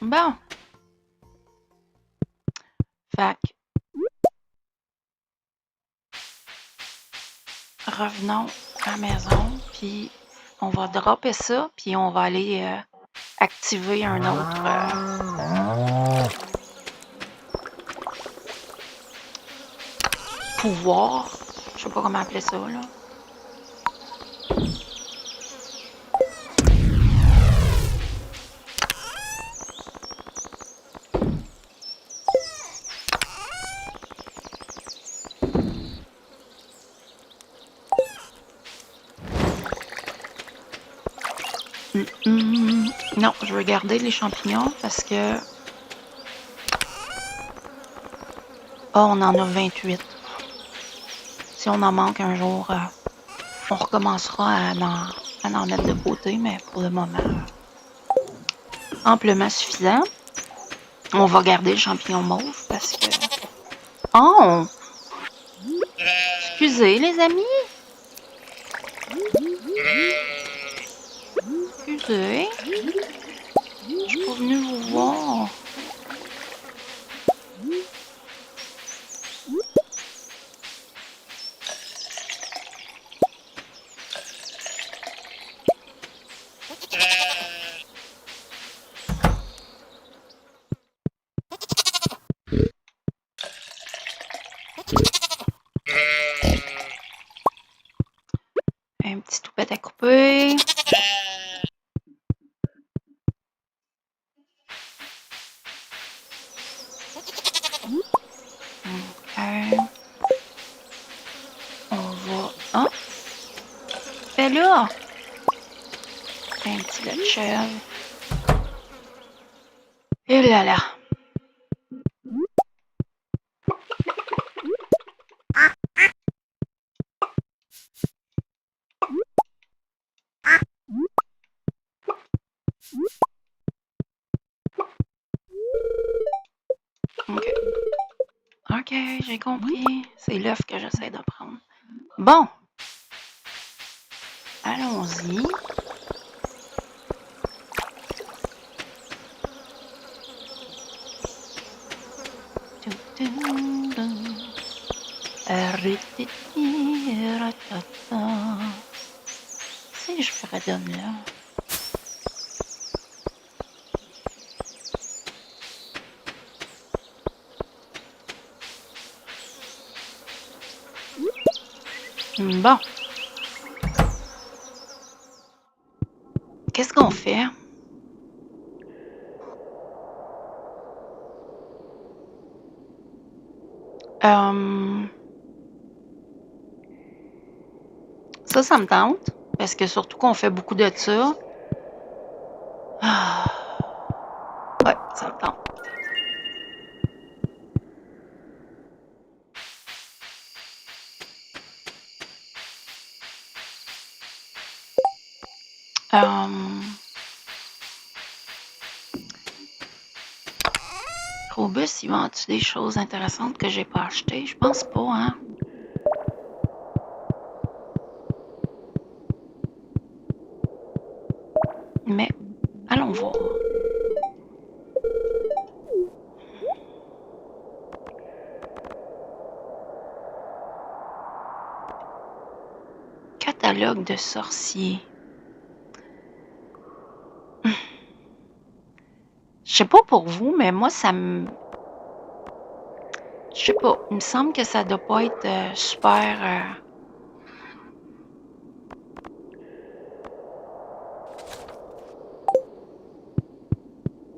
Bon. Fait que revenons à la maison, puis on va dropper ça, puis on va aller activer un autre pouvoir. Je sais pas comment appeler ça, là. Non, je vais garder les champignons parce que... Oh, on en a 28. Si on en manque un jour, on recommencera à en mettre de côté, mais pour le moment, amplement suffisant. On va garder le champignon mauve parce que... Oh! Excusez, les amis. Excusez. Je suis pas venue vous voir. Un petit toupette à couper. OK. On va... Ah! Fais là! Un petit lait de chèvre. Et là là! OK. OK, j'ai compris. C'est l'œuf que j'essaie de prendre. Bon! Allons-y. Si je fredonne là. Bon. Qu'est-ce qu'on fait? Ça me tente. Parce que surtout qu'on fait beaucoup de ça. Ah. Ouais, ça me tente. Robus, il vend-tu des choses intéressantes que j'ai pas achetées? Je pense pas, hein? Mais, allons voir. Catalogue de sorciers. Je sais pas pour vous, mais moi, ça me... Je sais pas. Il me semble que ça doit pas être super...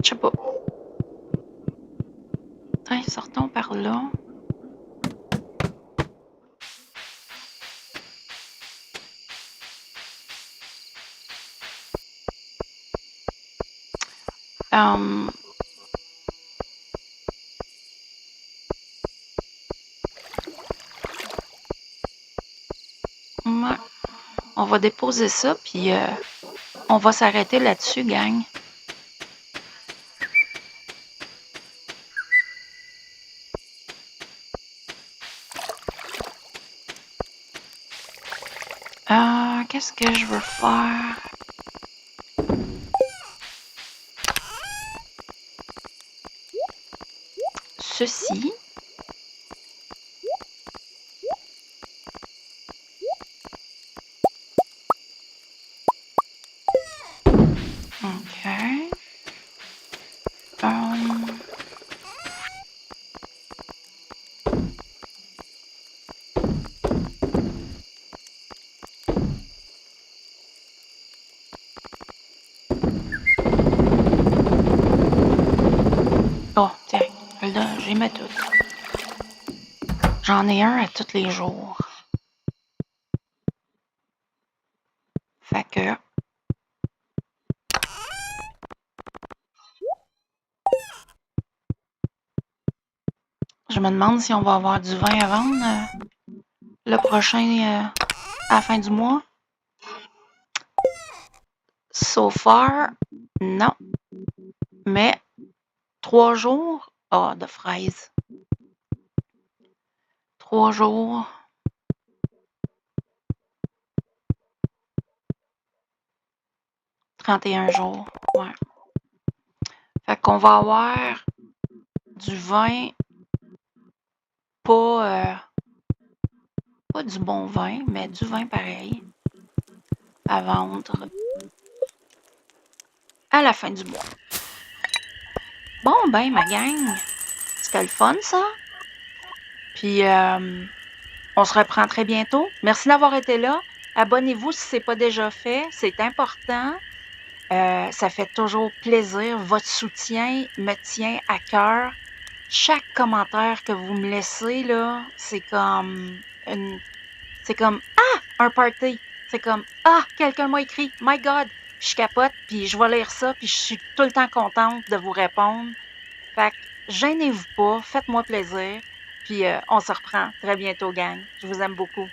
Je sais pas. Hein, sortons par là. Ouais. On va déposer ça, puis on va s'arrêter là-dessus, gang. Qu'est-ce que je veux faire? Ceci. OK. Oh, tiens, là, j'y mets tout. J'en ai un à tous les jours. Fait que... Je me demande si on va avoir du vin à vendre le prochain, à la fin du mois. So far, non. Mais 3 jours, de fraises. 3 jours. « 31 jours, ouais. Fait qu'on va avoir du vin, pas du bon vin, mais du vin pareil, à vendre à la fin du mois. Bon, ben, ma gang, c'était le fun, ça. Puis, on se reprend très bientôt. Merci d'avoir été là. Abonnez-vous si ce n'est pas déjà fait. C'est important. Ça fait toujours plaisir. Votre soutien me tient à cœur. Chaque commentaire que vous me laissez, là, c'est comme un party. C'est comme quelqu'un m'a écrit. My God! Puis je capote, puis je vais lire ça, puis je suis tout le temps contente de vous répondre. Fait que gênez-vous pas, faites-moi plaisir. Puis on se reprend très bientôt, gang. Je vous aime beaucoup.